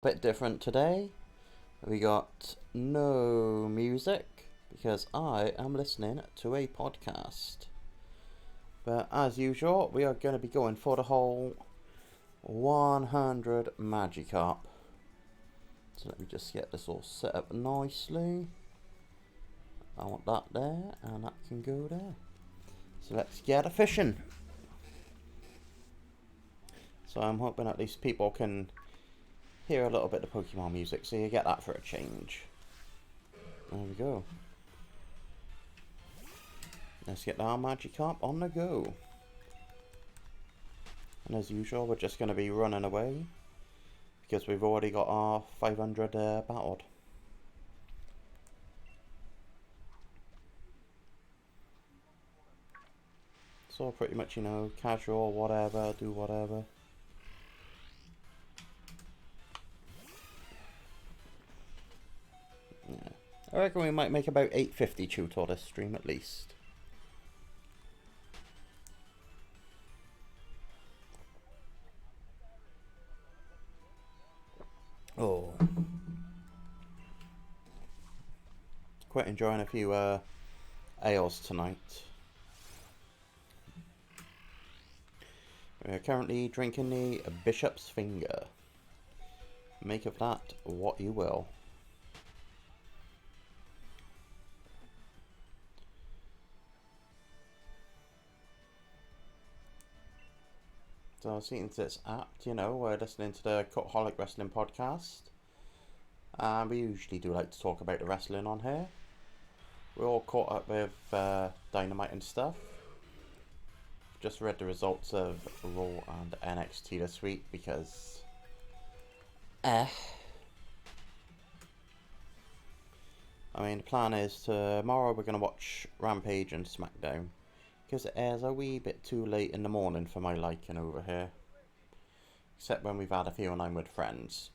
Bit different today. We got no music because I am listening to a podcast. But as usual, we are going to be going for the whole 100 Magikarp. So let me just get this all set up nicely. I want that there, and that can go there. So let's get a fishing. So I'm hoping at least people can hear a little bit of Pokemon music, so you get that for a change. There we go. Let's get our Magikarp on the go. And as usual, we're just going to be running away because we've already got our 500 battled. So pretty much, you know, casual, whatever, do whatever. Yeah. I reckon we might make about 850 Tutor this stream at least. Oh. Quite enjoying a few ales tonight. We're currently drinking the Bishop's Finger. Make of that what you will. So since it's apt, you know, we're listening to the Cutaholic Wrestling podcast. And we usually do like to talk about the wrestling on here. We're all caught up with Dynamite and stuff. Just read the results of Raw and NXT this week because... I mean, the plan is tomorrow we're going to watch Rampage and SmackDown. Because it airs a wee bit too late in the morning for my liking over here. Except when we've had a few and I'm with friends.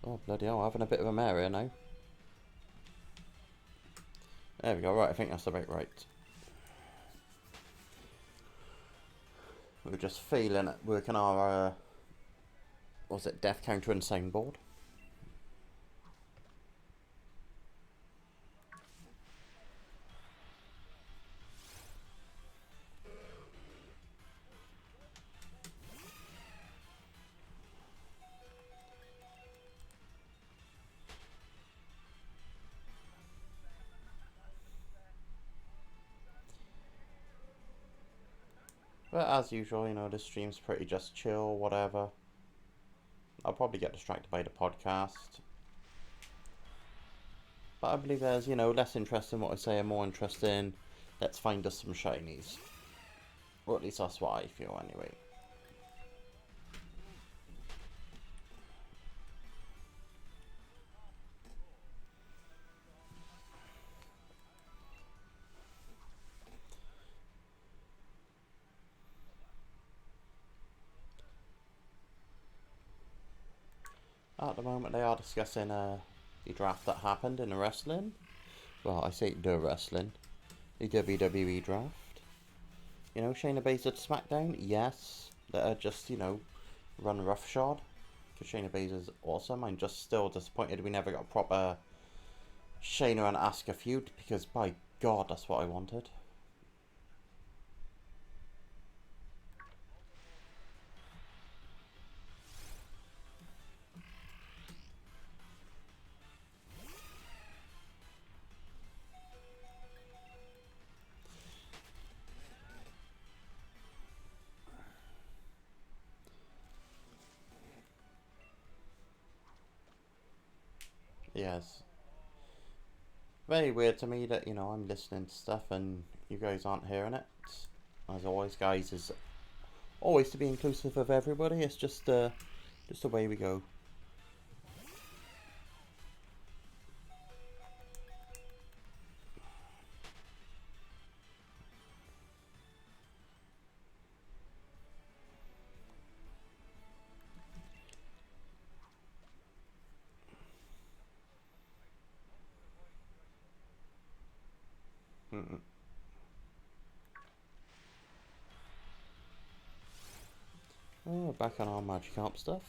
Oh, bloody hell, having a bit of a mare here now. There we go, right, I think that's about right. We're just failing at working our, was it death counter and soundboard? But as usual, you know, this stream's pretty just chill, whatever. I'll probably get distracted by the podcast. But I believe there's, you know, less interest in what I say and more interest in let's find us some shinies. Or at least that's what I feel anyway. At the moment they are discussing the draft that happened in the wrestling. Well, I say the wrestling. The WWE draft. You know, Shayna Baszler to SmackDown? Yes. Let her just, you know, run roughshod. Because Shayna Baszler's awesome. I'm just still disappointed we never got a proper Shayna and Asuka feud. Because, by God, that's what I wanted. Yes. Very weird to me that, you know, I'm listening to stuff and you guys aren't hearing it. As always, guys, is always to be inclusive of everybody. It's just the way we go. Oh, back on our Magikarp stuff.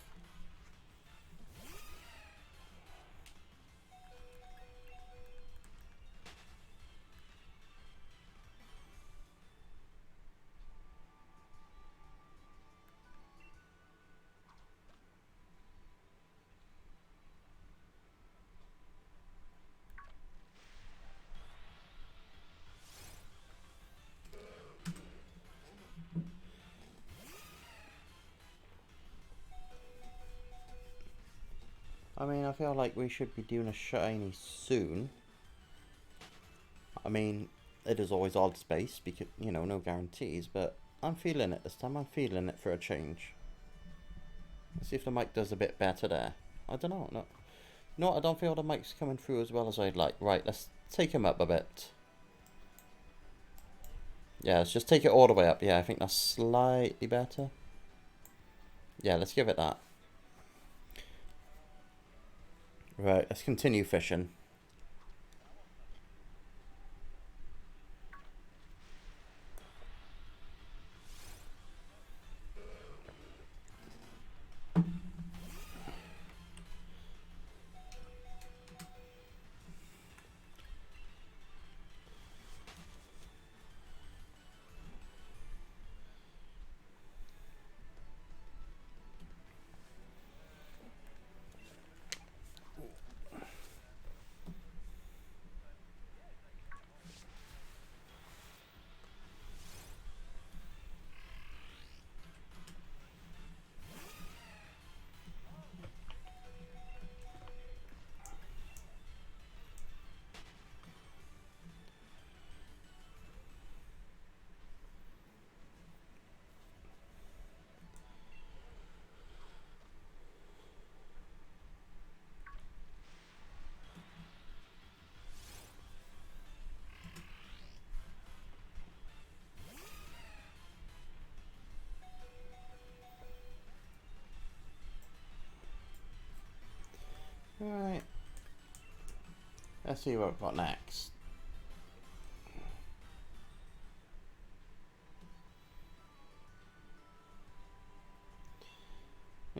I mean, I feel like we should be doing a shiny soon. I mean, it is always odd space because, you know, no guarantees, but I'm feeling it this time. I'm feeling it for a change. Let's see if the mic does a bit better there. I don't know. No, I don't feel the mic's coming through as well as I'd like. Right, let's take him up a bit. Yeah, let's just take it all the way up. Yeah, I think that's slightly better. Yeah, let's give it that. Right, let's continue fishing. Alright. Let's see what we've got next.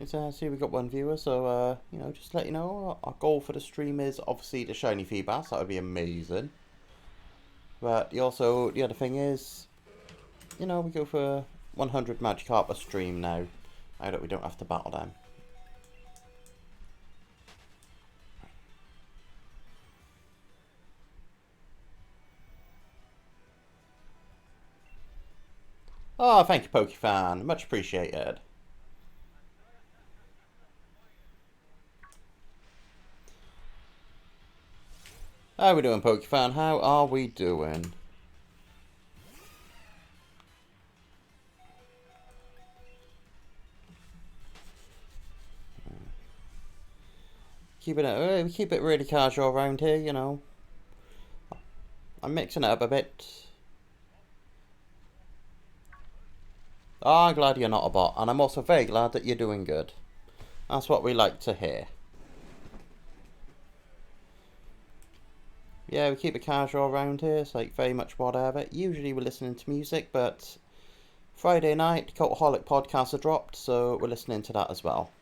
See, we've got one viewer, so, you know, just to let you know, our goal for the stream is obviously the shiny Feebas. That would be amazing. But the other thing is, you know, we go for 100 Magikarp a stream now. Now that we don't have to battle them. Oh, thank you, Pokefan. Much appreciated. How are we doing, Pokefan? How are we doing? We keep it really casual around here, you know. I'm mixing it up a bit. Oh, I'm glad you're not a bot, and I'm also very glad that you're doing good. That's what we like to hear. Yeah, we keep it casual around here. It's like very much whatever. Usually we're listening to music, but Friday night, Cultaholic podcast are dropped, so we're listening to that as well.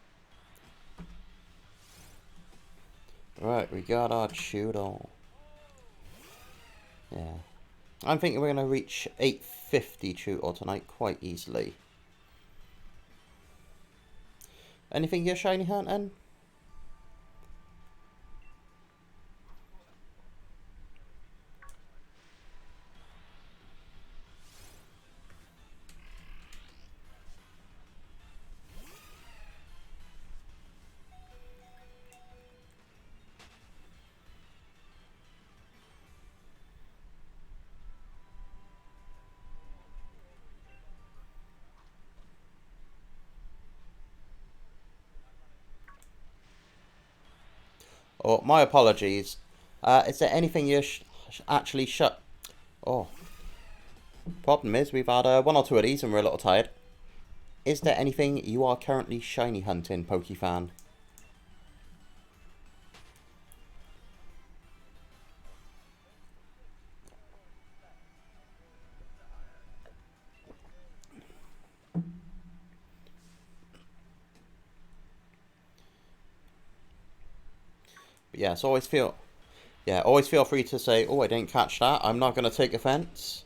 Right, we got our Chewdle. Yeah. I'm thinking we're going to reach 850 Chewdle tonight quite easily. Anything you're shiny hunting? Oh, my apologies. Is there anything you're actually shut? Oh. Problem is, we've had one or two of these and we're a little tired. Is there anything you are currently shiny hunting, Pokefan? But yeah, so always feel free to say, oh, I didn't catch that. I'm not going to take offence.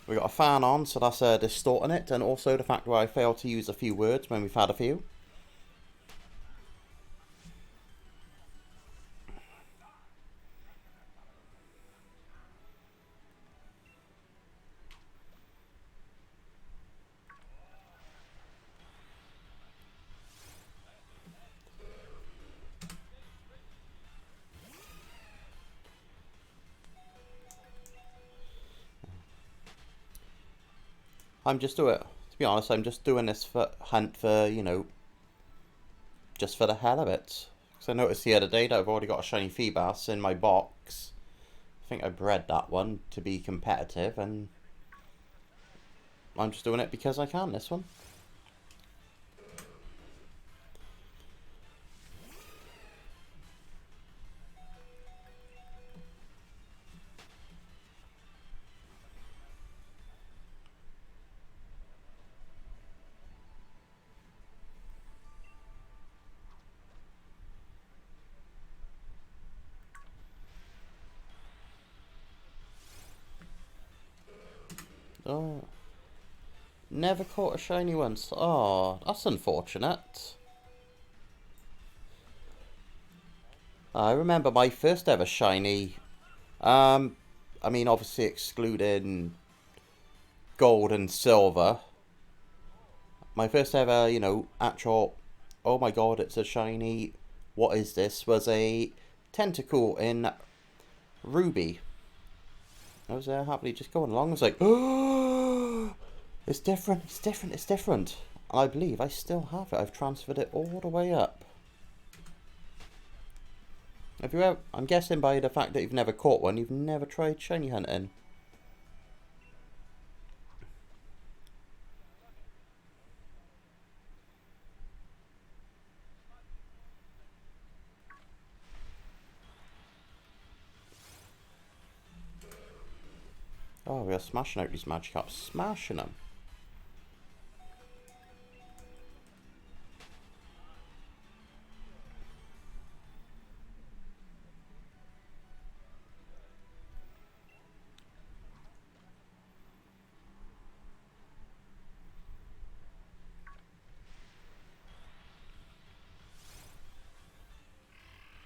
We got a fan on, so that's distorting it, and also the fact where I failed to use a few words when we've had a few. To be honest, I'm just doing this hunt for, you know, just for the hell of it. Because I noticed the other day that I've already got a shiny Feebas in my box. I think I bred that one to be competitive, and I'm just doing it because I can, this one. Oh, never caught a shiny once. Oh, that's unfortunate. I remember my first ever shiny. I mean, obviously excluding gold and silver. My first ever, you know, actual, oh my god, it's a shiny, what is this, was a tentacle in ruby. I was happily just going along. I was like, oh, it's different, it's different, it's different. And I believe I still have it. I've transferred it all the way up. Have you ever, I'm guessing by the fact that you've never caught one, you've never tried shiny hunting. Oh, we are smashing out these Magikarps. Smashing them.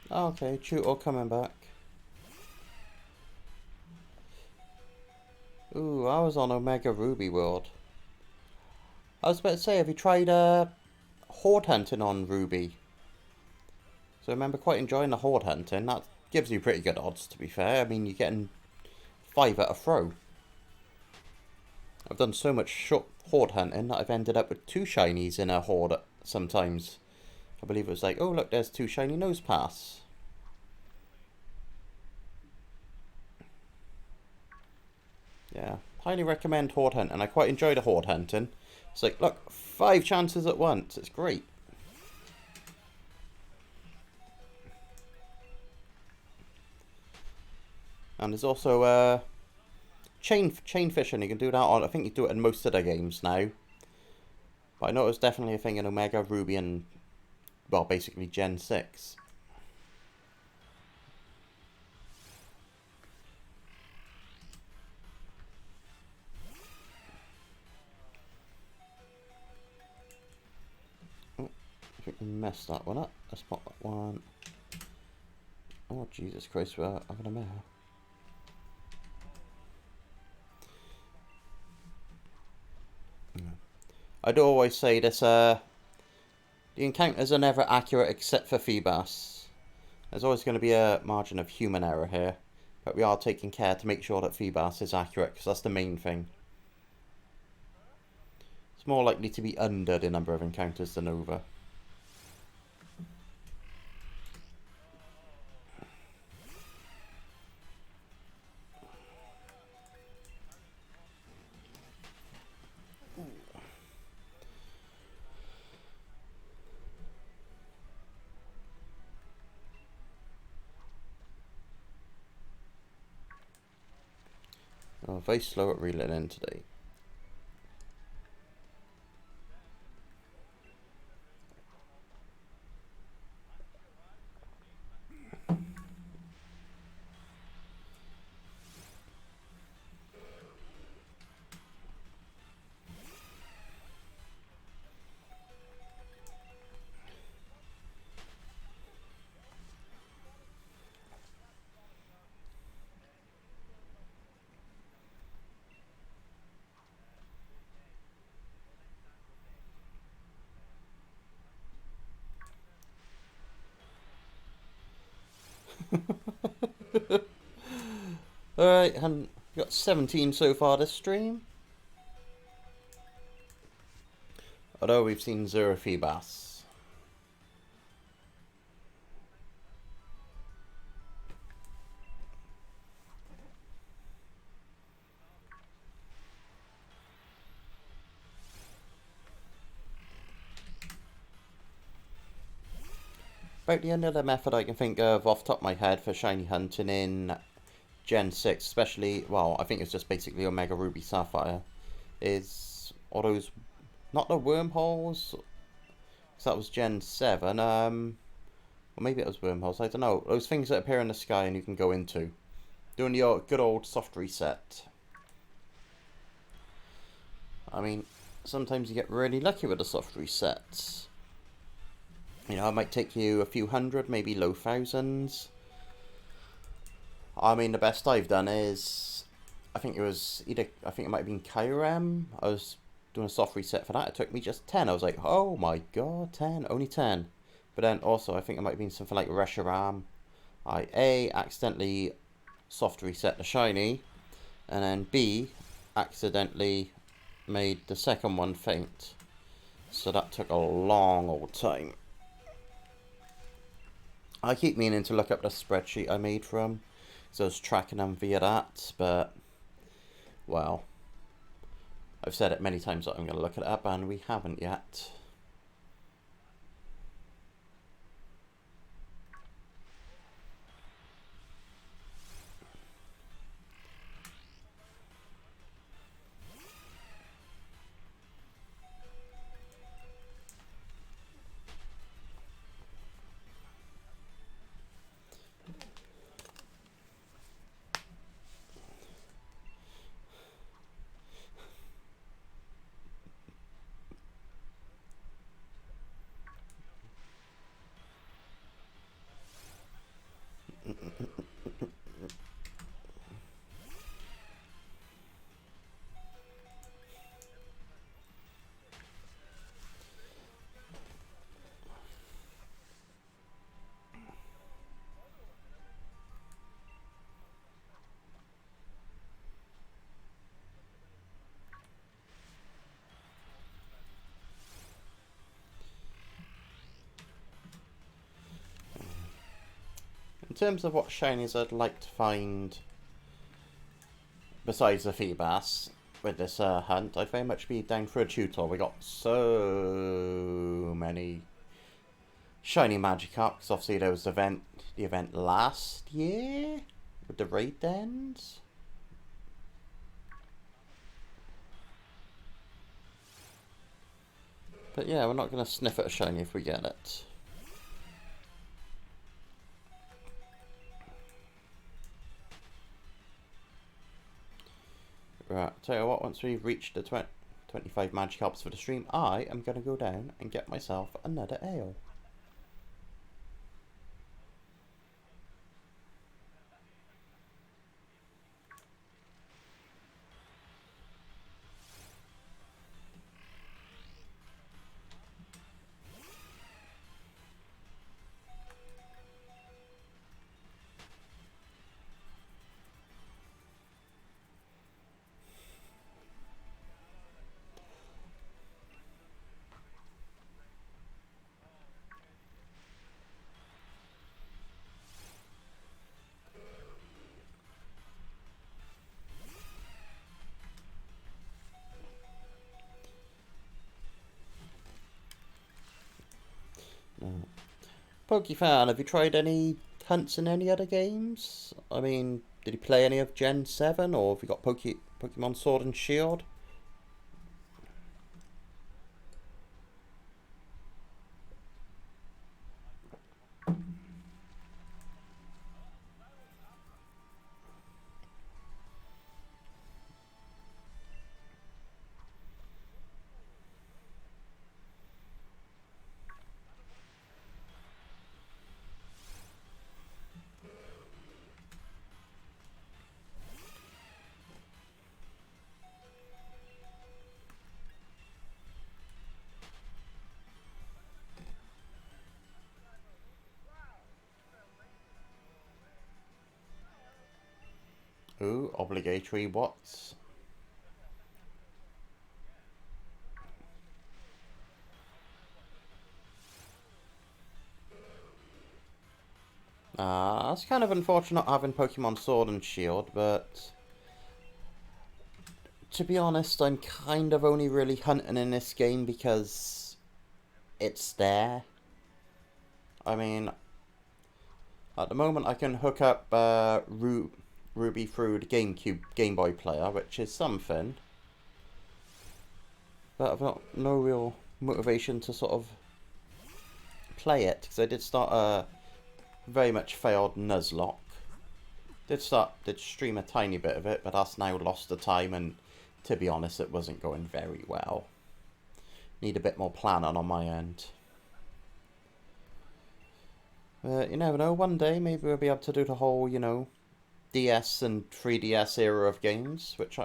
Okay, Chuto coming back. Ooh, I was on Omega Ruby World. I was about to say, have you tried horde hunting on Ruby? So I remember quite enjoying the horde hunting. That gives you pretty good odds, to be fair. I mean, you're getting 5 at a throw. I've done so much short horde hunting that I've ended up with 2 shinies in a horde sometimes. I believe it was like, oh look, there's 2 shiny Nosepass. Yeah, highly recommend horde hunting. I quite enjoy the horde hunting. It's like, look, 5 chances at once. It's great. And there's also chain fishing. You can do that on, I think you do it in most of the games now. But I know it was definitely a thing in Omega, Ruby, and, well, basically Gen 6. Oh, I think we messed that one up. Let's pop that one. Oh, Jesus Christ, we're having a mare. I do always say this, the encounters are never accurate except for Feebas. There's always going to be a margin of human error here, but we are taking care to make sure that Feebas is accurate, because that's the main thing. It's more likely to be under the number of encounters than over. Oh, very slow at reeling in today. Alright, and we got 17 so far this stream. Although we've seen 0 Feebas. About the only other method I can think of off the top of my head for shiny hunting in Gen 6, especially, well, I think it's just basically Omega Ruby Sapphire, is all those, not the wormholes, because that was Gen 7, or maybe it was wormholes, I don't know, those things that appear in the sky and you can go into. Doing the good old soft reset. I mean, sometimes you get really lucky with the soft resets. You know, it might take you a few hundred, maybe low thousands. I mean, the best I've done is, I think it might have been Kyurem. I was doing a soft reset for that. It took me just 10. I was like, oh my god, 10, only 10. But then also, I think it might have been something like Reshiram. I A, accidentally soft reset the shiny, and then B, accidentally made the second one faint. So that took a long old time. I keep meaning to look up the spreadsheet I made for them, so I was tracking them via that, but, well, I've said it many times that I'm going to look it up, and we haven't yet. In terms of what shinies I'd like to find besides the Feebas with this hunt, I'd very much be down for a tutor. We got so many shiny Magikarp, because obviously there was the event last year with the raid dens. But yeah, we're not going to sniff at a shiny if we get it. Right, tell you what, once we've reached the 25 Magikarps for the stream, I am going to go down and get myself another ale. Pokefan, have you tried any hunts in any other games? I mean, did you play any of Gen 7, or have you got Pokemon Sword and Shield? obligatory what's. It's kind of unfortunate having Pokemon Sword and Shield, but to be honest, I'm kind of only really hunting in this game because it's there. I mean, at the moment I can hook up Ruby through the GameCube Game Boy player, which is something. But I've got no real motivation to sort of play it, because I did start a very much failed Nuzlocke. Did stream a tiny bit of it, but that's now lost the time, and to be honest, it wasn't going very well. Need a bit more planning on my end. You never know, one day maybe we'll be able to do the whole, you know, DS and 3DS era of games, which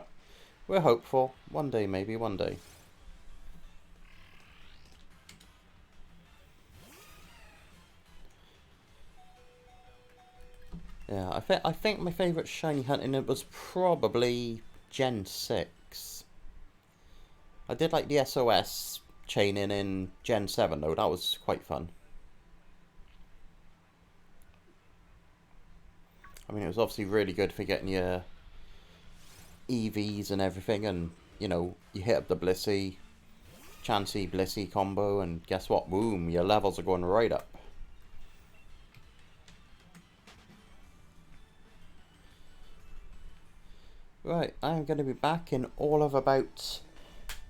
we're hopeful. One day, maybe, one day. Yeah, I think my favourite shiny hunting it was probably Gen 6. I did like the SOS chaining in Gen 7 though, that was quite fun. I mean, it was obviously really good for getting your EVs and everything, and, you know, you hit up the Blissey, Chansey Blissey combo, and guess what? Boom, your levels are going right up. Right, I'm going to be back in all of about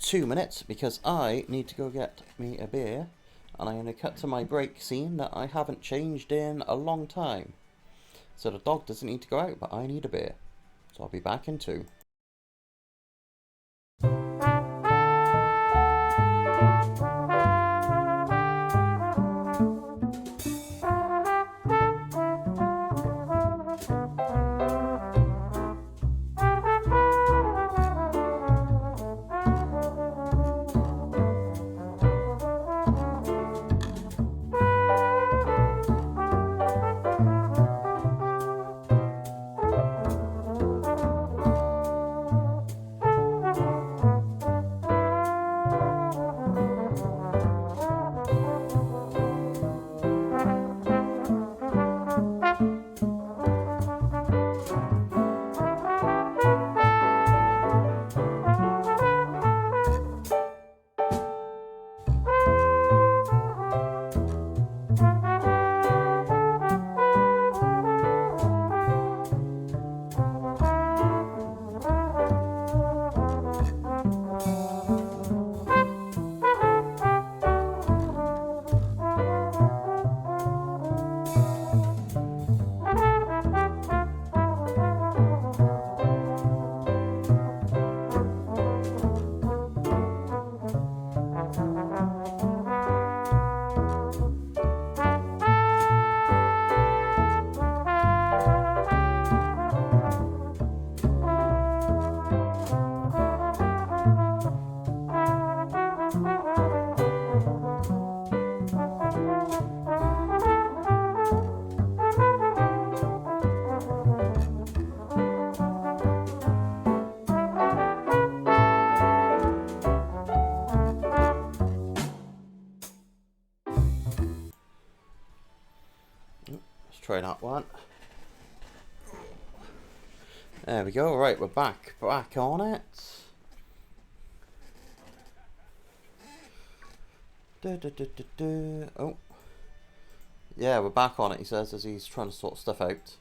2 minutes because I need to go get me a beer, and I'm going to cut to my break scene that I haven't changed in a long time. So the dog doesn't need to go out, but I need a beer. So I'll be back in 2. Try that one. There we go. Right, we're back on it. Oh, yeah, we're back on it. He says as he's trying to sort stuff out.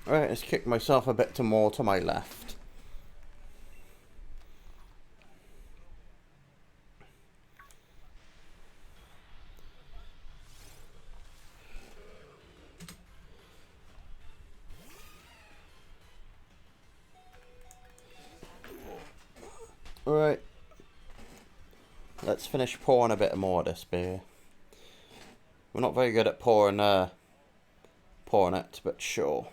Alright, let's kick myself a bit more to my left. Alright. Let's finish pouring a bit more of this beer. We're not very good at pouring it, but sure.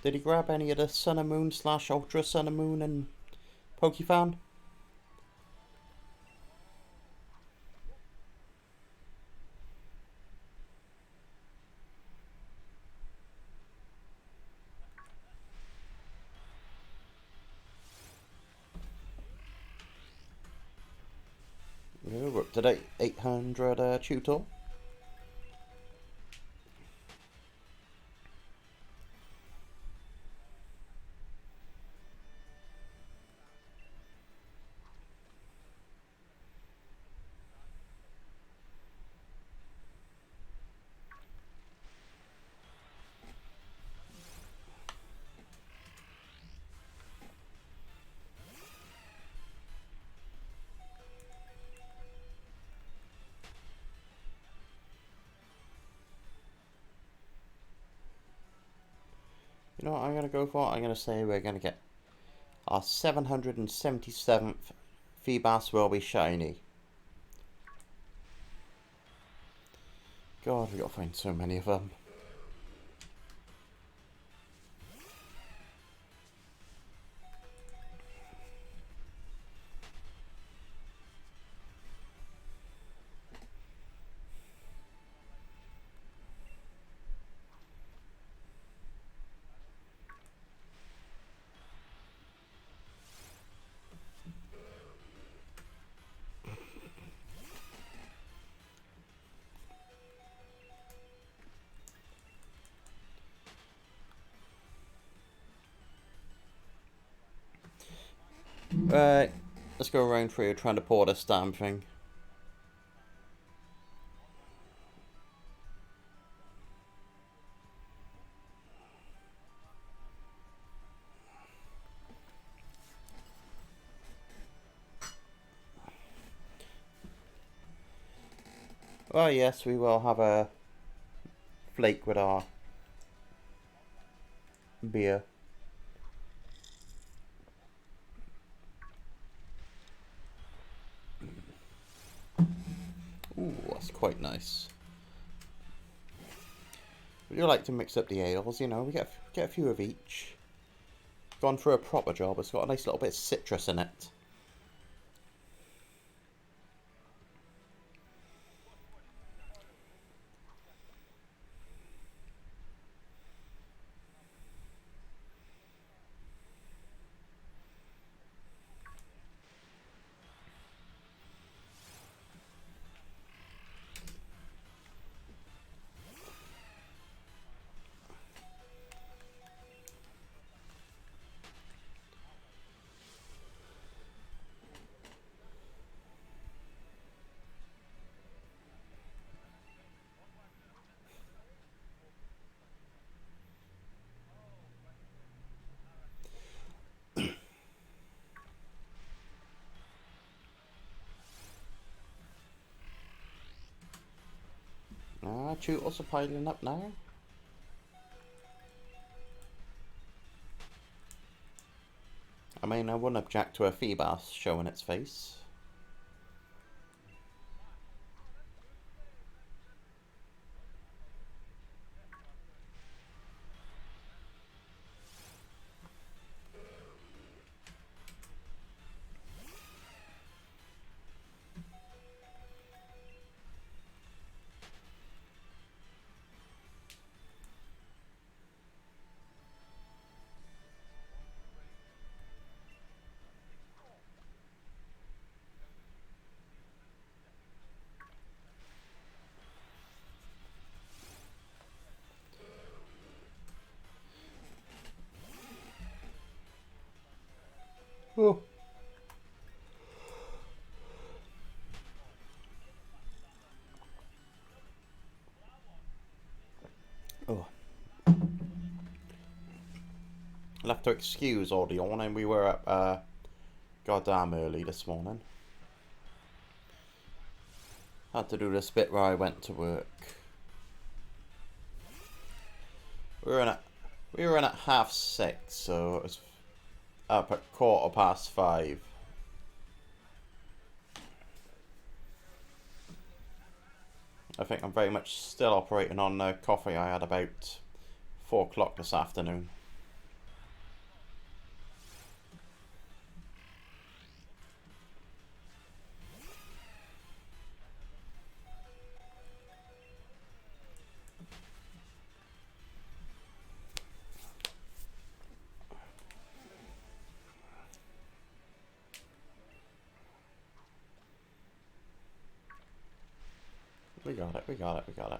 Did he grab any of the Sun and Moon / Ultra Sun and Moon and Pokefan? Yeah, we're up to date 800 tutor. You know what I'm going to go for? I'm going to say we're going to get our 777th Feebas will be shiny. God, we got to find so many of them. Right, let's go around through trying to pour this damn thing. Oh yes, we will have a flake with our beer. Ooh, that's quite nice. We do like to mix up the ales, you know, we get a few of each. Gone for a proper job, it's got a nice little bit of citrus in it. Tutors are piling up now. I mean, I wouldn't object to a Feebas showing its face. Oh. Oh. I'll have to excuse all the yawning. We were up goddamn early this morning. Had to do this bit where I went to work. We were in at 6:30, so it was up at 5:15. I think I'm very much still operating on the coffee I had about 4 o'clock this afternoon. got it, we got it, we got it.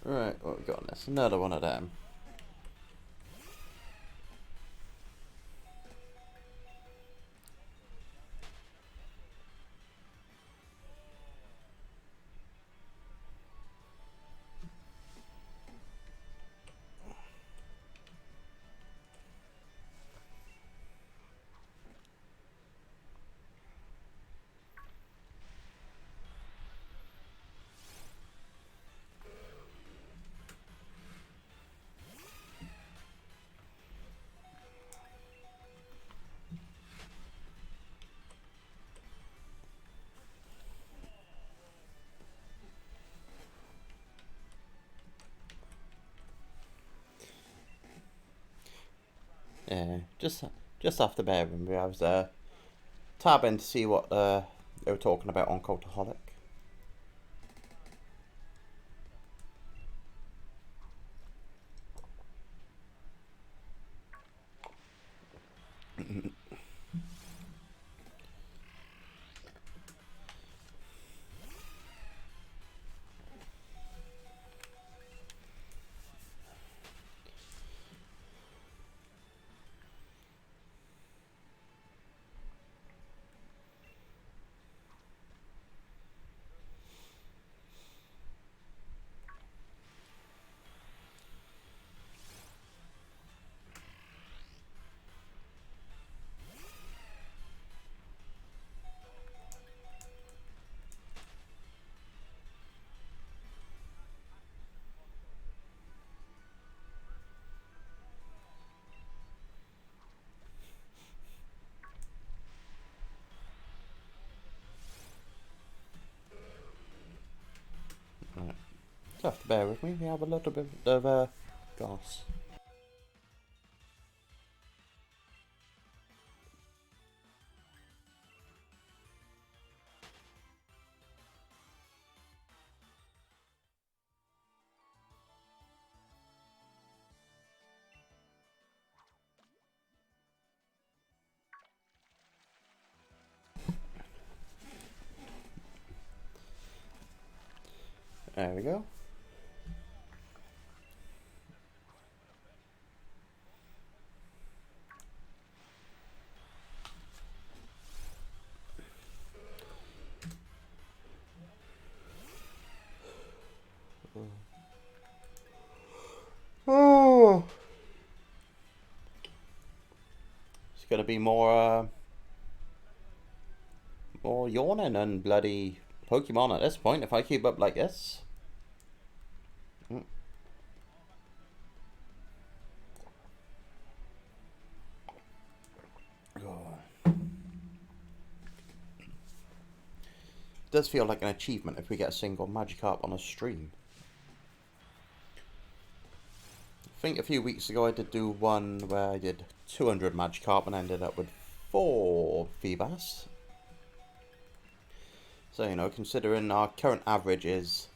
Right, what we got on this? Another one of them. Yeah, just have to bear with me. I was tabbing to see what they were talking about on Cultaholic. Right. Just have to bear with me. We have a little bit of gas. There we go. Oh, it's gonna be more yawning and bloody Pokemon at this point if I keep up like this. Mm. Oh. It does feel like an achievement if we get a single Magikarp on a stream. I think a few weeks ago I did do one where I did 200 Magikarp and ended up with 4 Feebas. So, you know, considering our current average is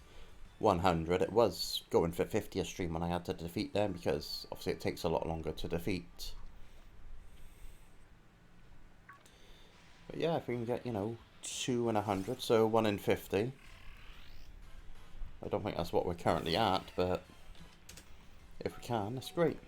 100, it was going for 50 a stream when I had to defeat them because obviously it takes a lot longer to defeat. But yeah, if we can get, you know, 2 in 100, so 1 in 50. I don't think that's what we're currently at, but if we can, that's great.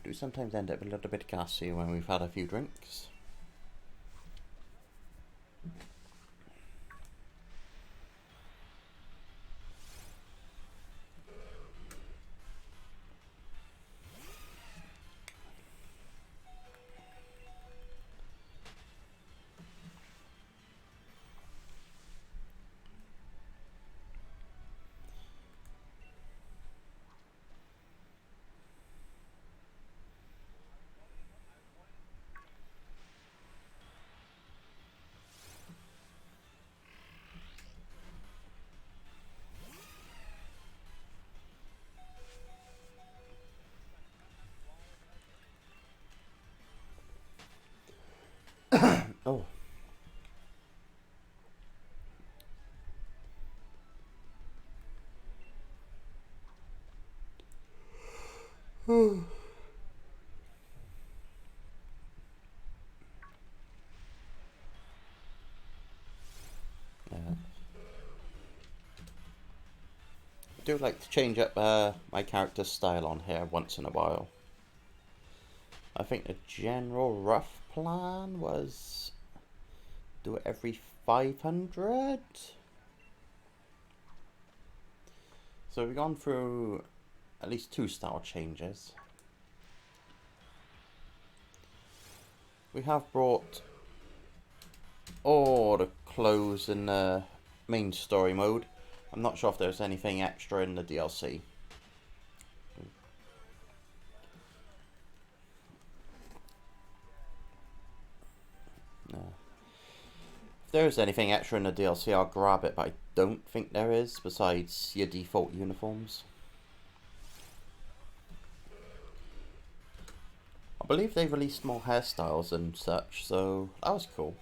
Do sometimes end up a little bit gassy when we've had a few drinks. Yeah. I do like to change up my character's style on here once in a while. I think the general rough plan was do it every 500. So we've gone through at least 2 style changes. We have brought all the clothes in the main story mode. I'm not sure if there's anything extra in the DLC. No. If there is anything extra in the DLC, I'll grab it, but I don't think there is, besides your default uniforms. I believe they released more hairstyles and such, so that was cool.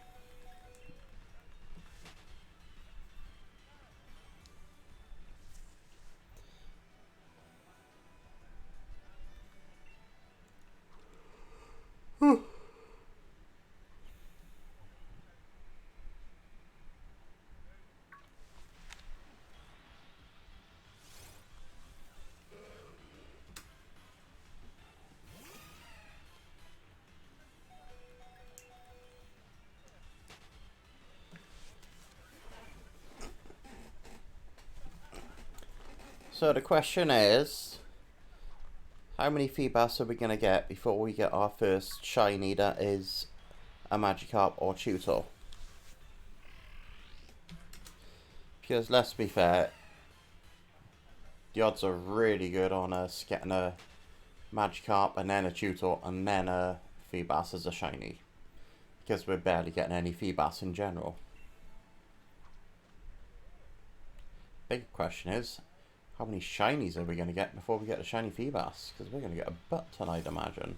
So the question is, how many Feebas are we going to get before we get our first shiny that is a Magikarp or Tutor? Because let's be fair, the odds are really good on us getting a Magikarp and then a Tutor and then a Feebas as a shiny. Because we're barely getting any Feebas in general. Big question is, how many shinies are we going to get before we get a shiny Feebas? Because we're going to get a butt ton, I'd imagine.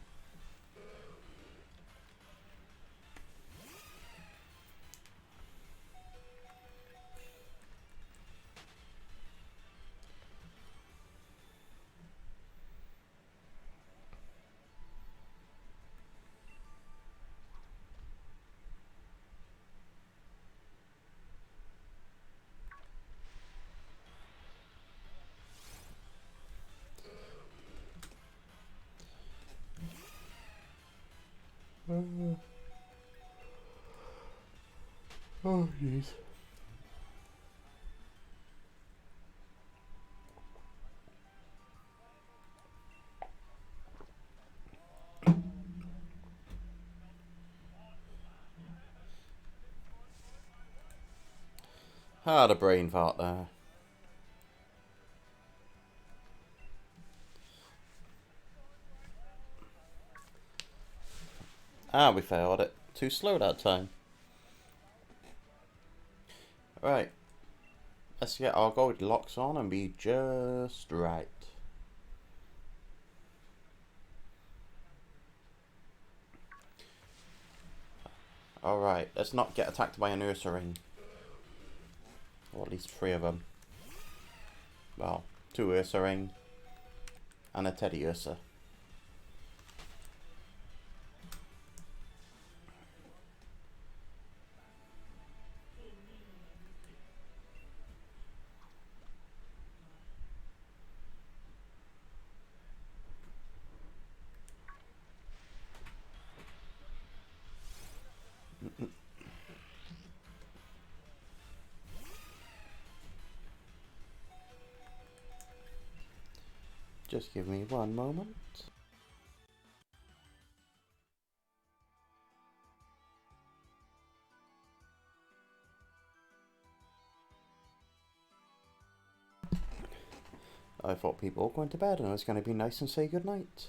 Oh, jeez. Had a brain fart there. Ah, we failed it. Too slow that time. Right. Let's get our gold locks on and be just right. Alright, let's not get attacked by an Ursaring. Or at least 3 of them. Well, 2 Ursaring and a Teddy Ursa. Just give me one moment. I thought people were going to bed and I was going to be nice and say goodnight.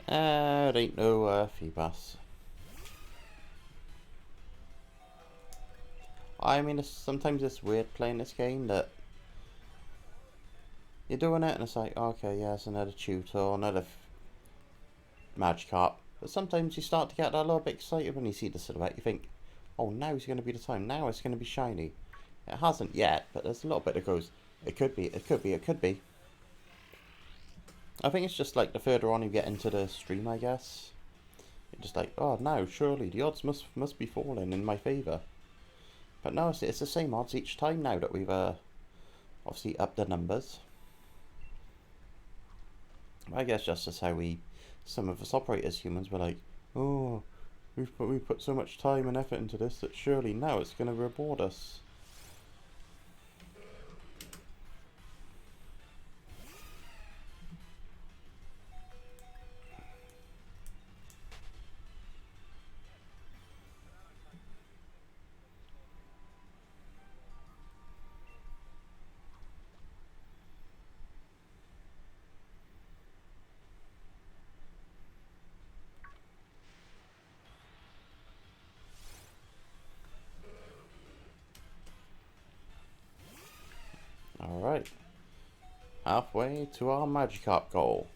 It ain't no Feebas. I mean, sometimes it's weird playing this game that you're doing it and it's like, okay, yeah, it's another tutor, another Magikarp. But sometimes you start to get a little bit excited when you see the silhouette. You think, oh, now's going to be the time. Now it's going to be shiny. It hasn't yet, but there's a little bit that goes, it could be, it could be, it could be. I think it's just like the further on you get into the stream, I guess. You're just like, oh, now, surely the odds must be falling in my favour. But no, it's the same odds each time now that we've obviously upped the numbers. I guess just as how some of us operate as humans, we're like, oh, we put so much time and effort into this that surely now it's going to reward us. Alright. Halfway to our Magikarp goal.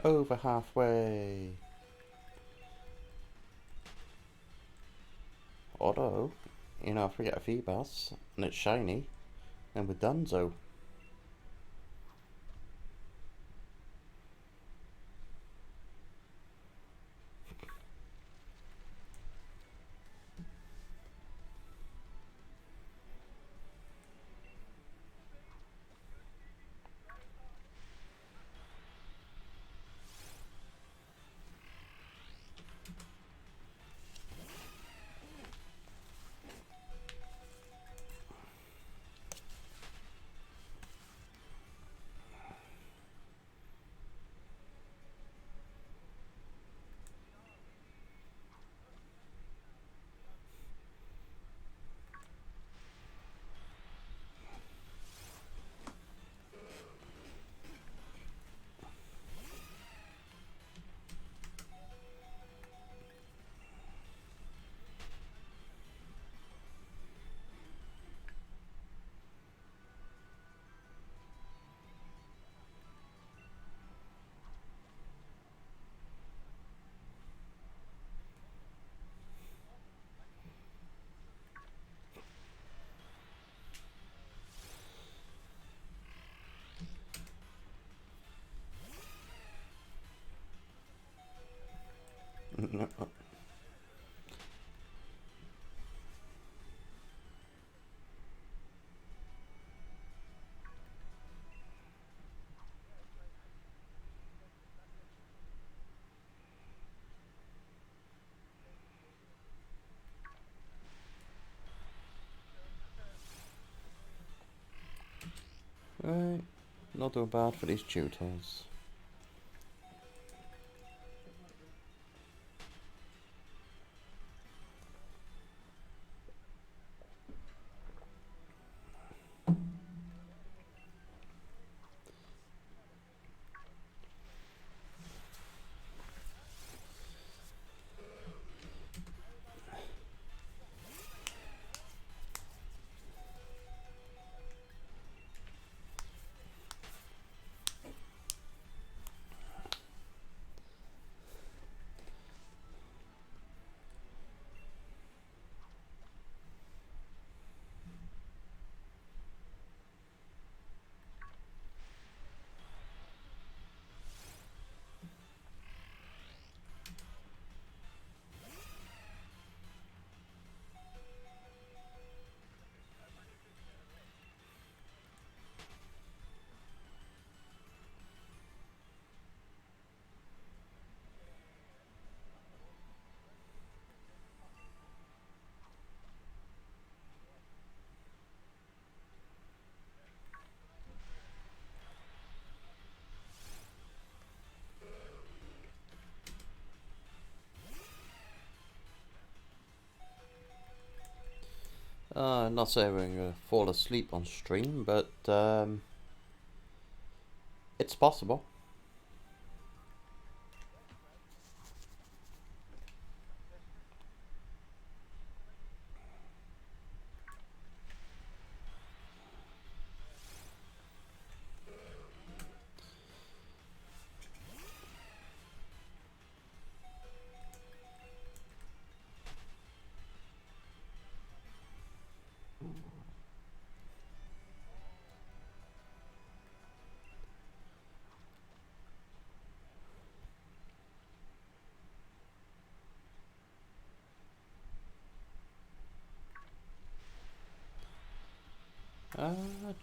Over halfway. Although, you know, if we get a Feebas and it's shiny, then we're donezo. Right, not doing bad for these tutors. Not saying we're gonna fall asleep on stream, but it's possible.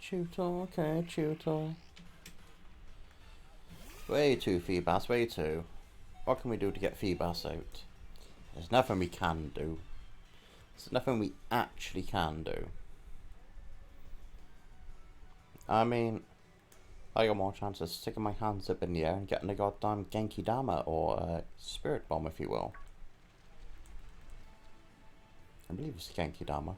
Tutor, okay, tutor. Way too, Feebas, way too. What can we do to get Feebas out? There's nothing we can do. There's nothing we actually can do. I mean, I got more chances of sticking my hands up in the air and getting a goddamn Genki Dama or Spirit Bomb, if you will. I believe it's Genki Dama.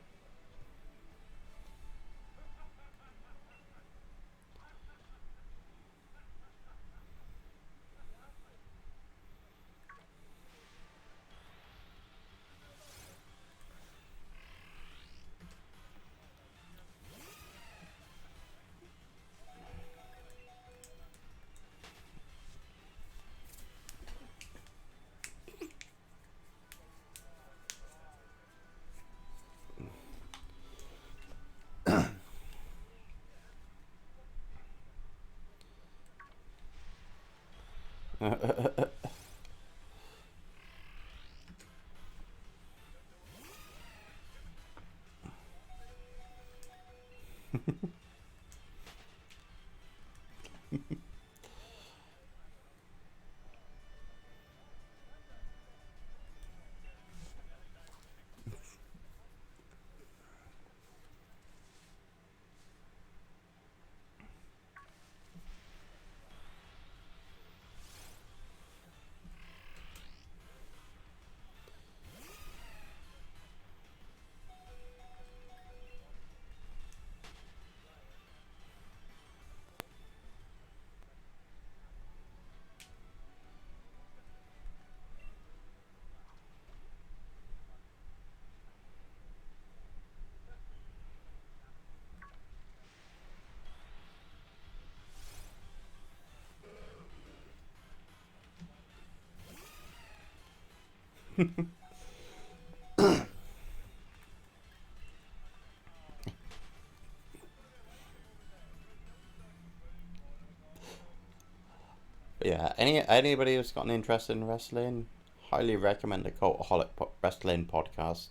Yeah, anybody who's got an interest in wrestling, highly recommend the Cultaholic Wrestling podcast.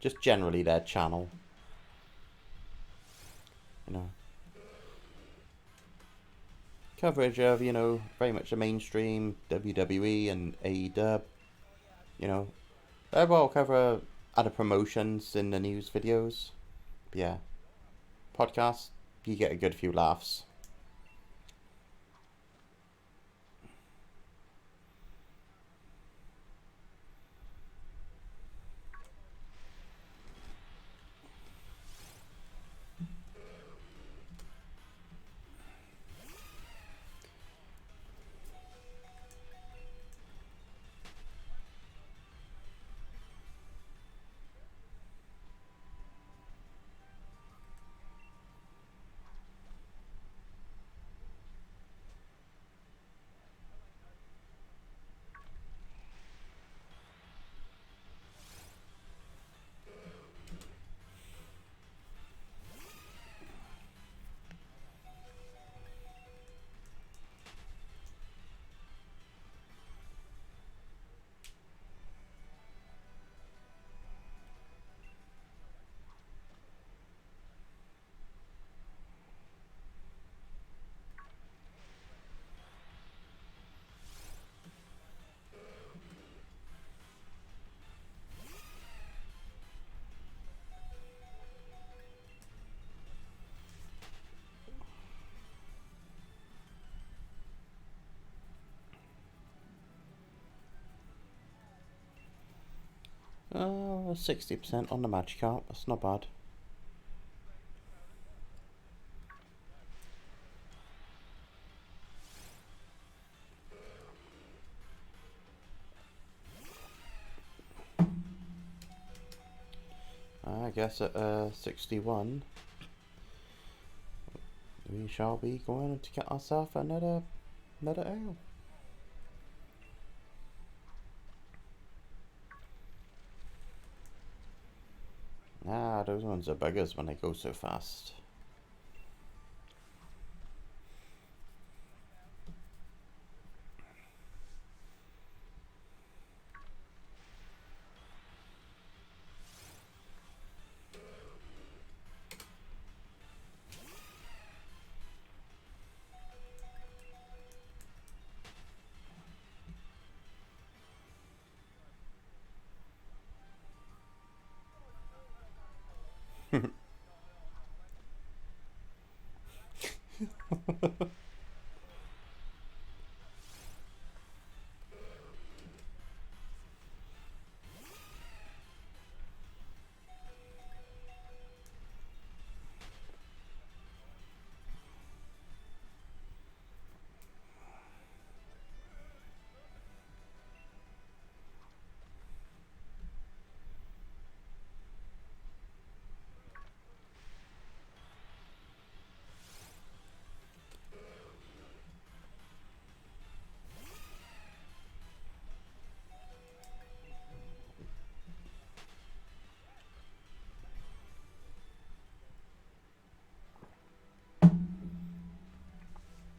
Just generally their channel. You know, coverage of, very much the mainstream WWE and AEW. You know, they will cover other promotions in the news videos. But yeah, podcast, you get a good few laughs. Oh, 60% on the match count. That's not bad. I guess at 61, we shall be going to get ourselves another ale. Ah, those ones are buggers when they go so fast.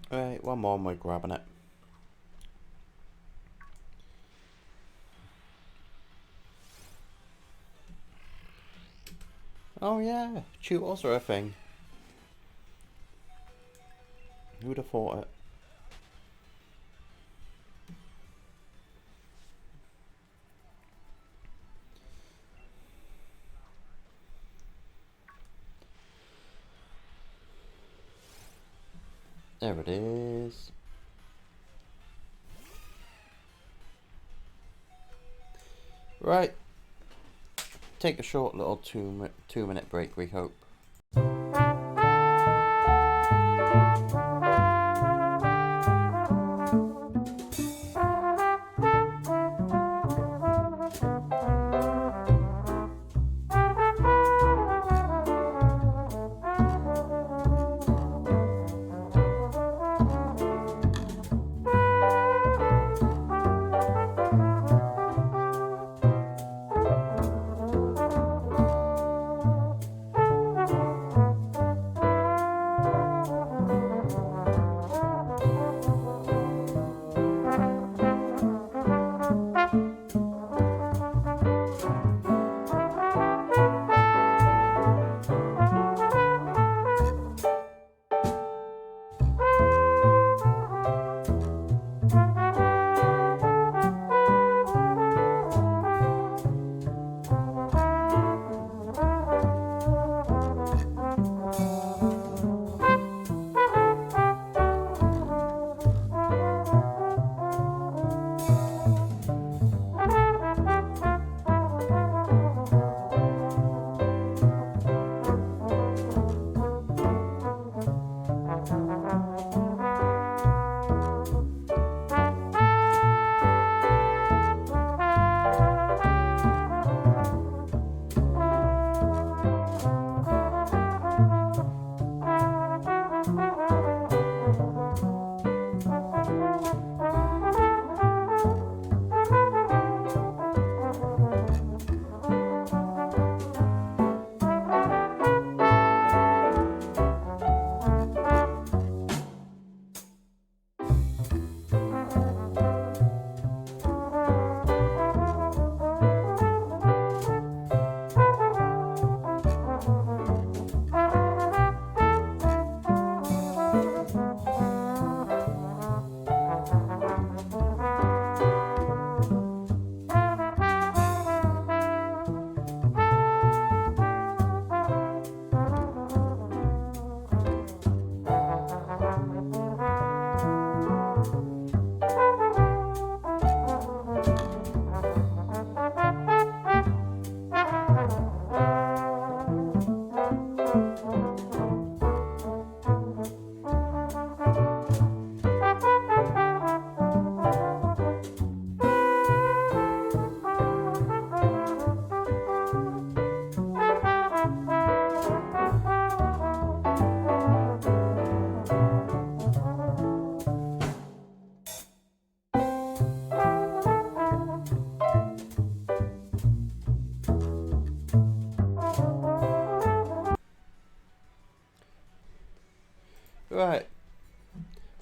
Right, one more and we're grabbing it. Oh yeah, tutors are a thing. Who'd have thought it? There it is. Right. Take a short little two-minute break, we hope.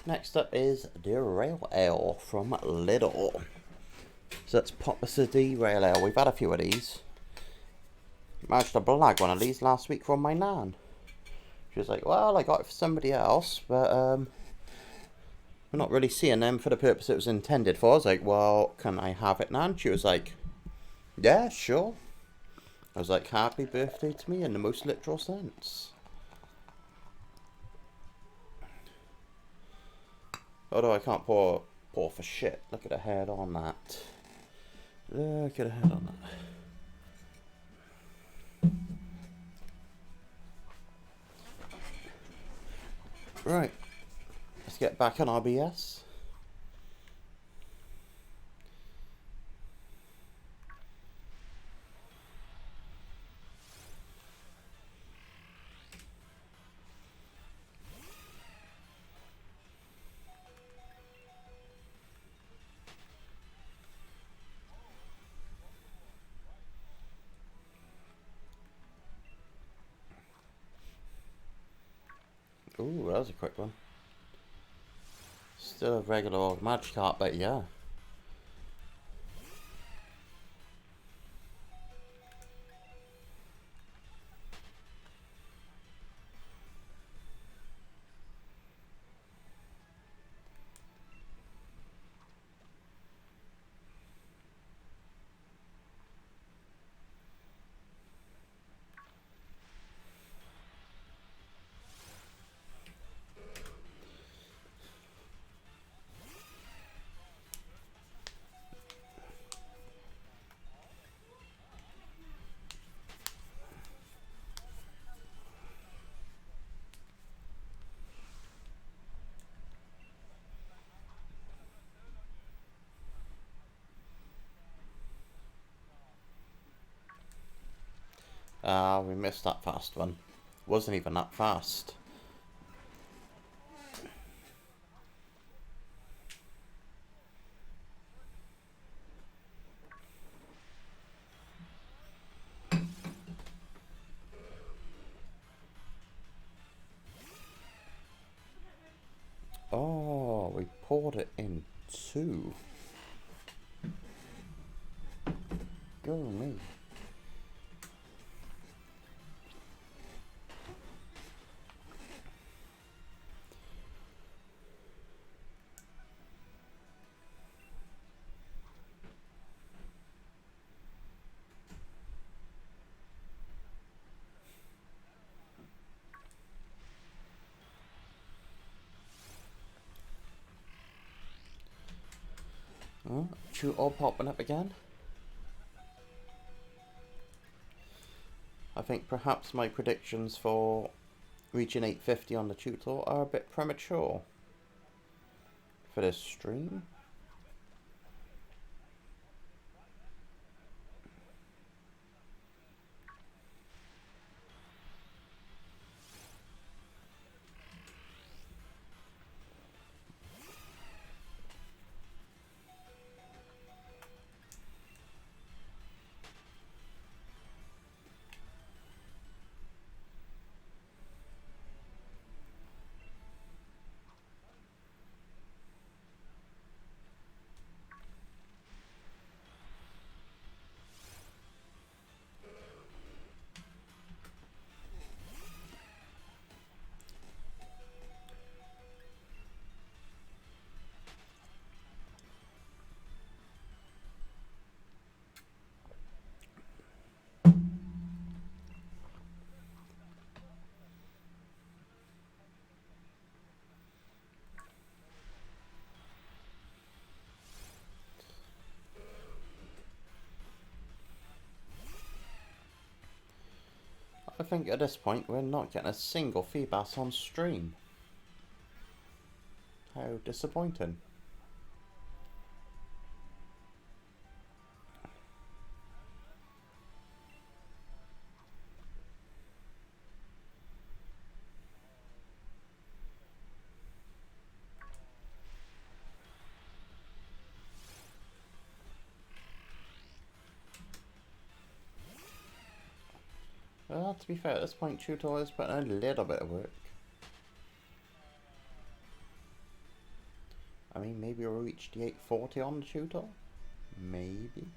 Next up is the Rail Ale from Lidl. So let's pop us a D Rail Ale. We've had a few of these. Managed to blag one of these last week from my nan. She was like, well, I got it for somebody else, but we're not really seeing them for the purpose it was intended for. I was like, well, can I have it, nan? She was like, yeah, sure. I was like, happy birthday to me in the most literal sense. Although I can't pour for shit. Look at the head on that. Look at the head on that. Right. Let's get back on RBS. Ooh, that was a quick one. Still a regular old match cart, but yeah. We missed that fast one. Wasn't even that fast. Oh, we poured it in two. Go me. Oh, shoot, all popping up again. I think perhaps my predictions for reaching 850 on the tutor are a bit premature for this stream. I think at this point we're not getting a single Feebas on stream. How disappointing. Well, to be fair, at this point, tutor is putting in a little bit of work. I mean, maybe we'll reach the 840 on the tutor. Maybe.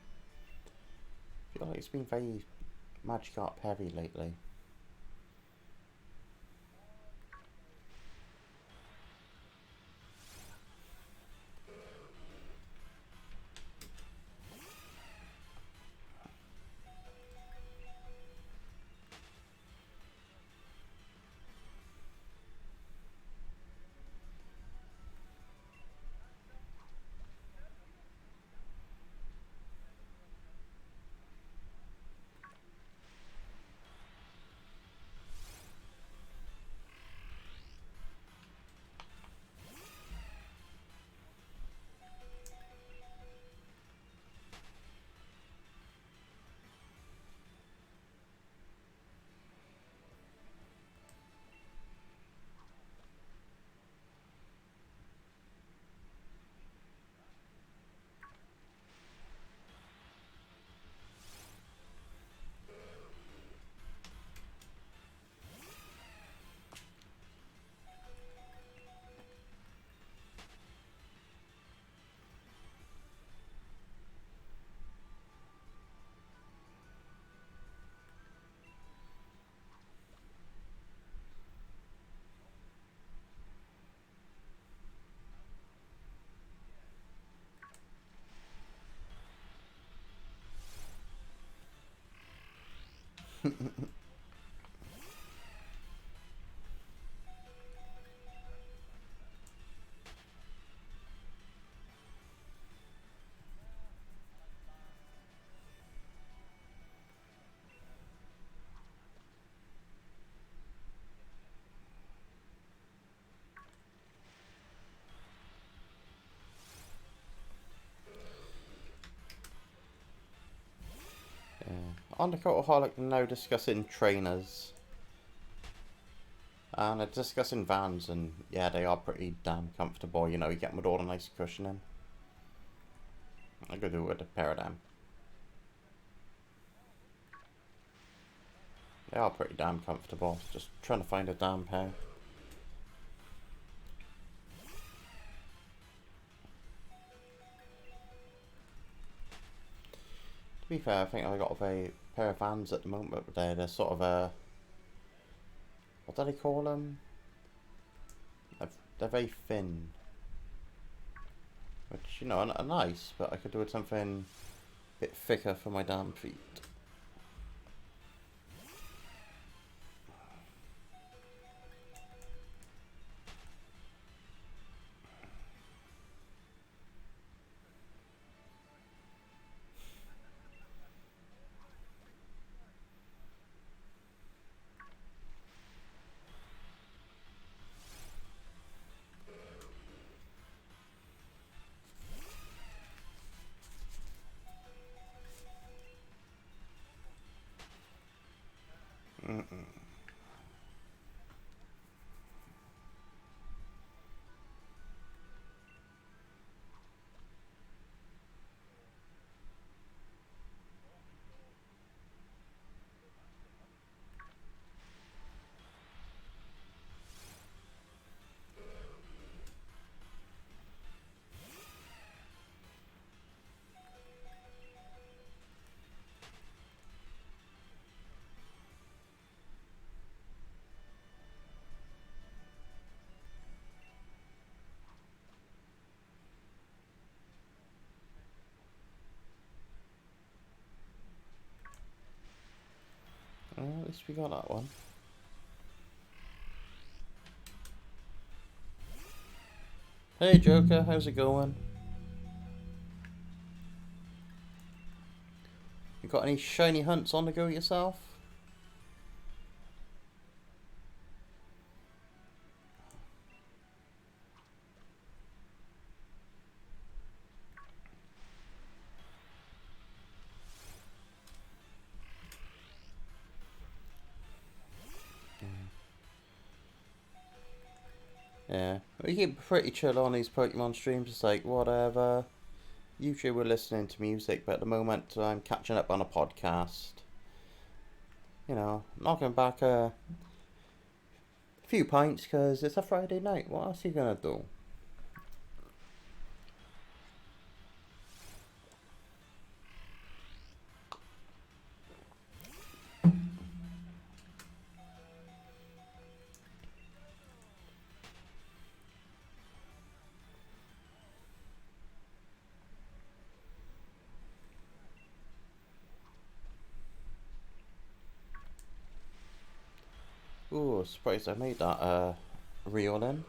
I feel like it's been very Magikarp heavy lately. On the Cultaholic, now discussing trainers. And they're discussing Vans, and yeah, they are pretty damn comfortable. You know, you get them with all the nice cushioning. I could do it with a pair of them. They are pretty damn comfortable. Just trying to find a damn pair. To be fair, I think I got a pair of Vans at the moment, but they're sort of a... What do they call them? They're very thin. Which, you know, are nice, but I could do with something a bit thicker for my damn feet. At least we got that one. Hey Joker, how's it going? You got any shiny hunts on the go yourself? Yeah, we keep pretty chill on these Pokemon streams. It's like, whatever. Usually we're listening to music, but at the moment I'm catching up on a podcast. You know, knocking back a few pints because it's a Friday night. What else are you gonna do? Ooh, surprised I made that reel in.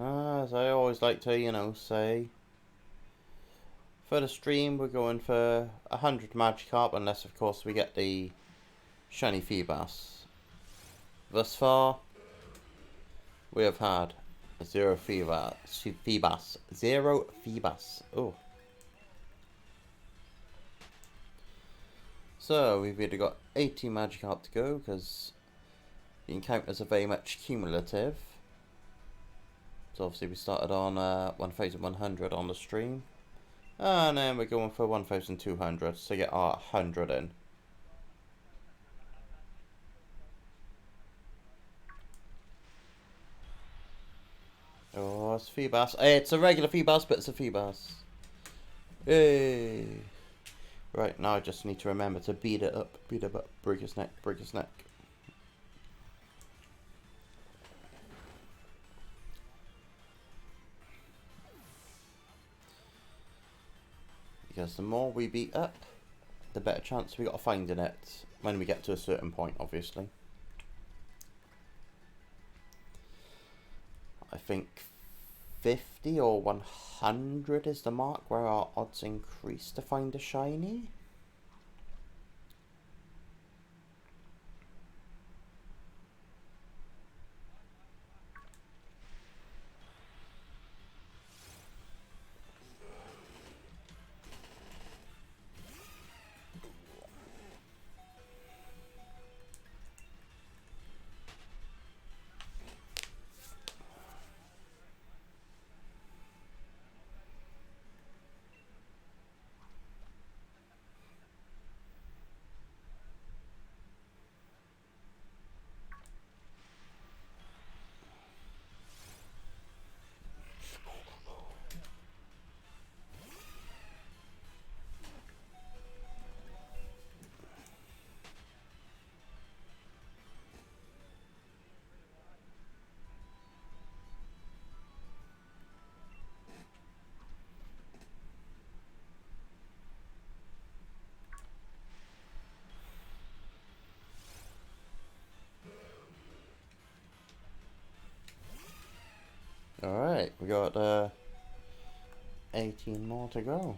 As I always like to, you know, say, for the stream we're going for 100 Magikarp, unless of course we get the shiny Feebas. Thus far, we have had 0 Feebas. 0 Feebas. Oh. So, we've either got 80 Magikarp to go, because the encounters are very much cumulative. So obviously we started on 1100 on the stream. And then we're going for 1200 to get our 100 in. Oh, it's Feebas. Hey, it's a regular Feebas, but it's a Feebas. Hey. Right, now I just need to remember to beat it up. Beat it up. Break his neck. Break his neck. Because the more we beat up, the better chance we got of finding it when we get to a certain point, obviously. I think 50 or 100 is the mark where our odds increase to find a shiny. Alright, we got 18 more to go.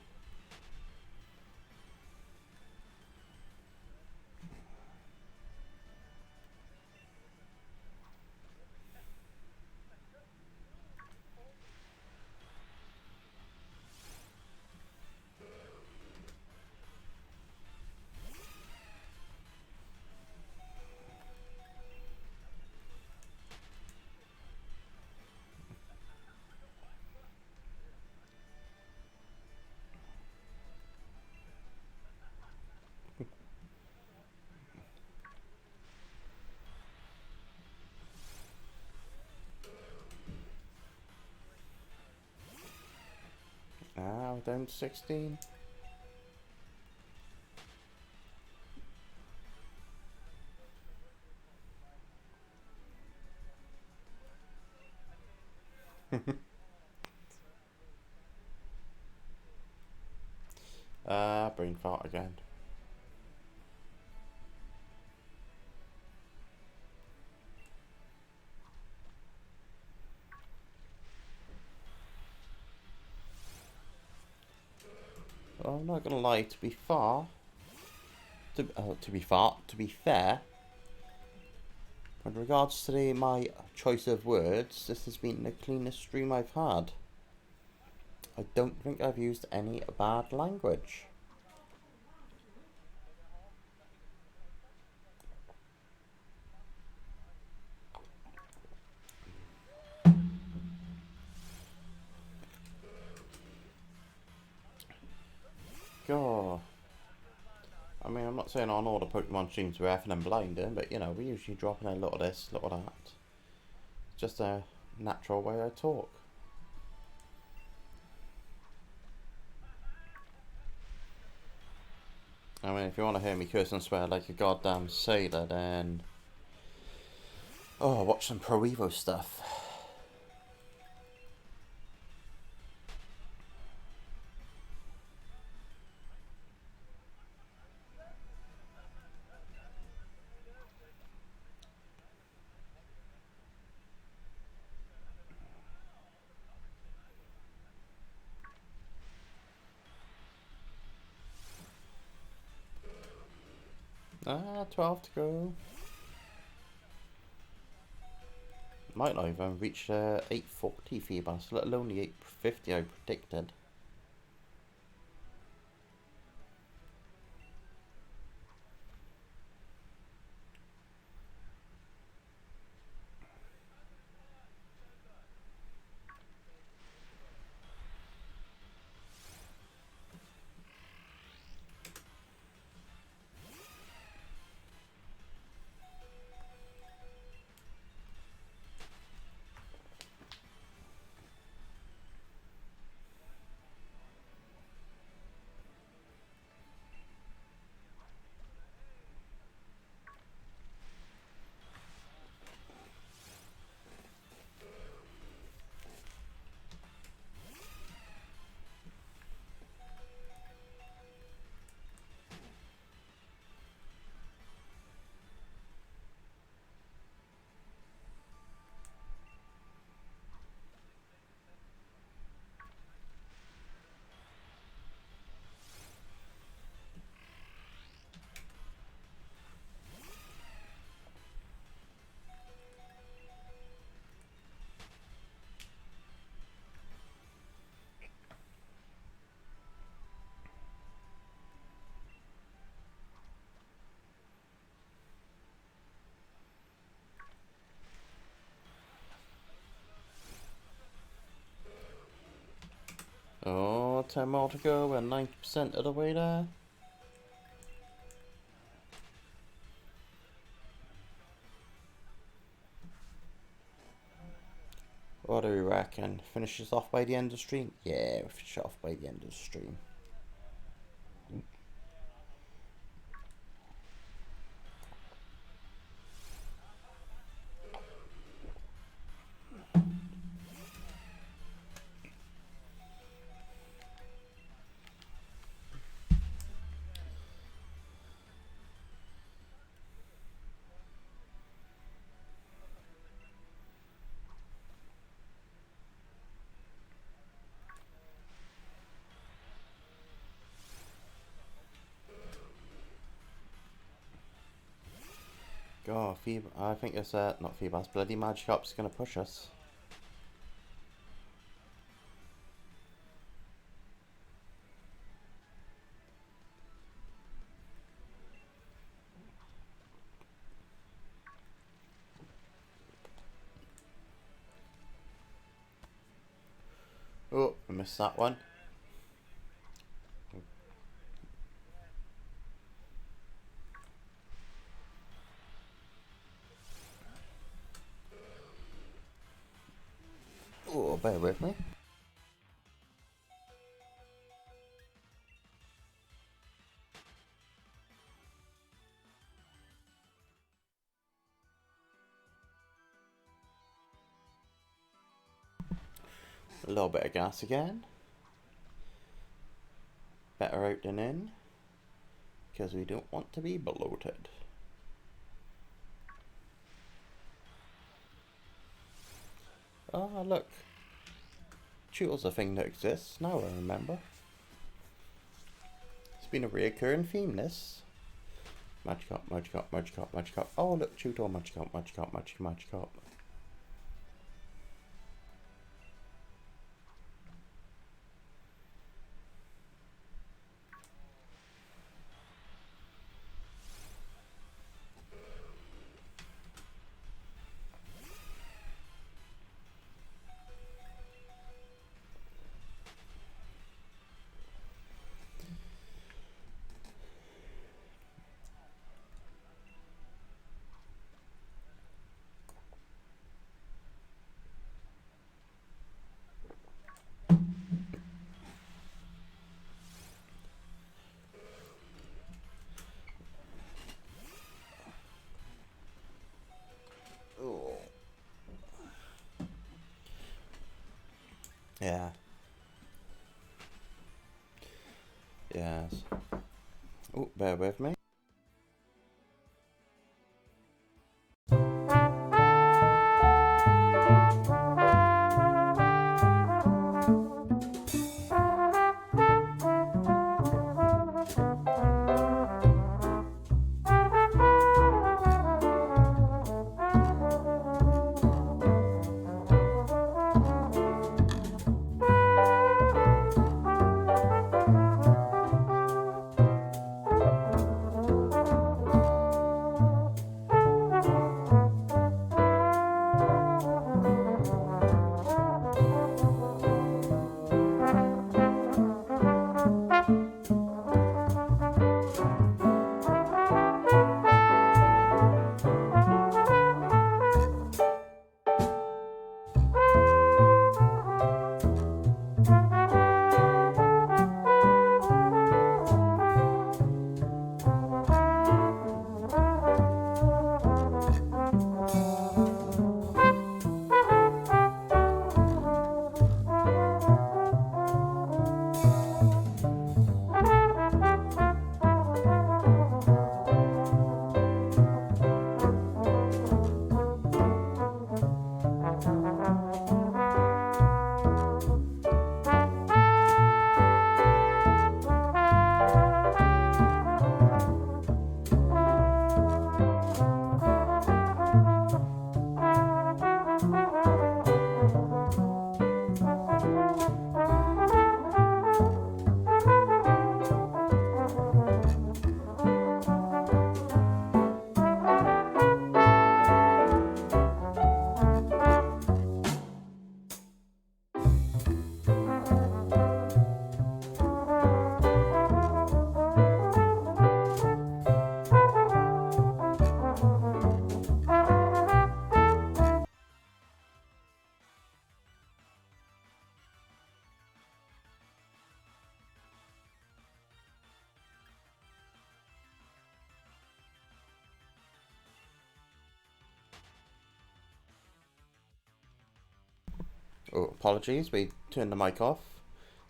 Now down to 16. Brain fart again. Well, I'm not gonna lie, to be fair, with regards to my choice of words, this has been the cleanest stream I've had. I don't think I've used any bad language. God. I mean, I'm not saying on all the Pokemon streams we're effing and blinding, but you know, we usually drop in a lot of this, a lot of that. It's just a natural way I talk. I mean, if you want to hear me curse and swear like a goddamn sailor, then Oh, watch some Pro Evo stuff. Ah, 12 to go. Might not even reach 840 Feebas, let alone the 850 I predicted. Oh, 10 more to go, we're 90% of the way there. What do we reckon? Finish this off by the end of the stream? Yeah, we'll finish it off by the end of the stream. God, I think it's, not Feebas, bloody Magikarp's gonna push us. Oh, I missed that one. Oh, bear with me. A little bit of gas again. Better out than in, because we don't want to be bloated. Oh, look. Tutor's a thing that exists, now I remember. It's been a reoccurring theme, this. Magikarp, Magikarp, Magikarp, Magikarp. Oh, look, Tutor, Magikarp, Magikarp, Magikarp. Yeah. Yes. Oh, bear with me. Oh, apologies, we turned the mic off.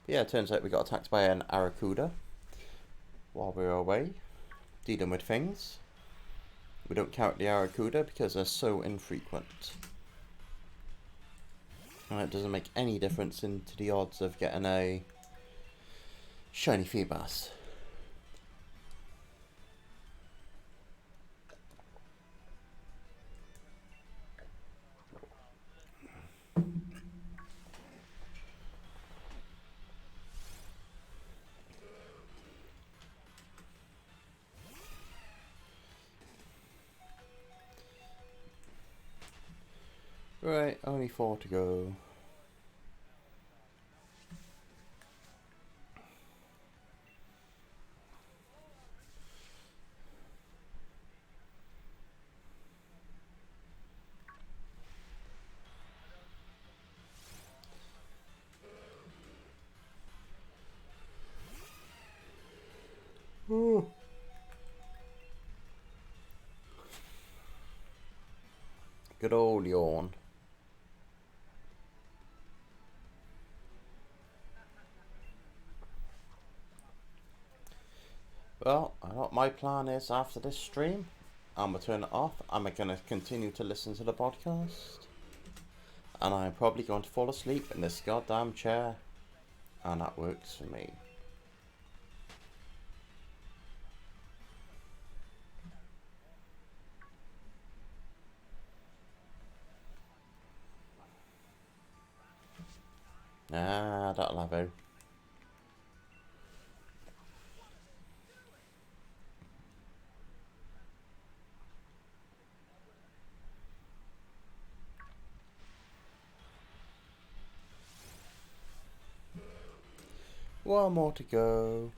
But yeah, it turns out we got attacked by an Aracuda while we were away, dealing with things. We don't count the Aracuda because they're so infrequent. And it doesn't make any difference into the odds of getting a shiny Feebas. Right, only 4 to go. Ooh. Good old yawn. Well, what my plan is after this stream, I'm gonna turn it off. I'm gonna continue to listen to the podcast, and I'm probably going to fall asleep in this goddamn chair, and that works for me. Ah, that'll have out. One more to go.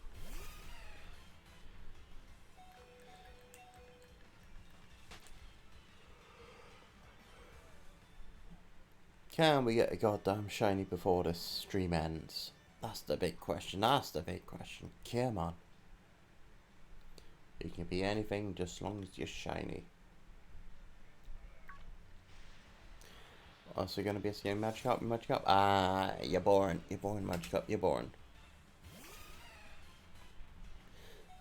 Can we get a goddamn shiny before this stream ends? That's the big question. That's the big question. Come on. It can be anything just as long as you're shiny. Also gonna be a same Magic Up. Ah, you're boring. You're boring, Magic Up. You're boring.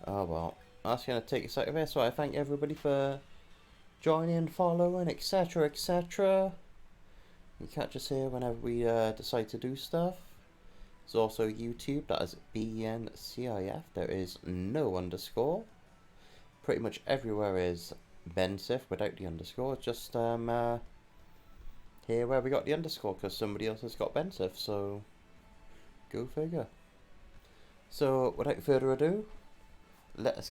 Oh well. That's gonna take us out of here. So I thank everybody for joining, following, etc., etc. You catch us here whenever we decide to do stuff. There's also YouTube. That is BNCIF. There is no underscore. Pretty much everywhere is Bensif without the underscore. Just here where we got the underscore because somebody else has got Bensif. So go figure. So without further ado, let us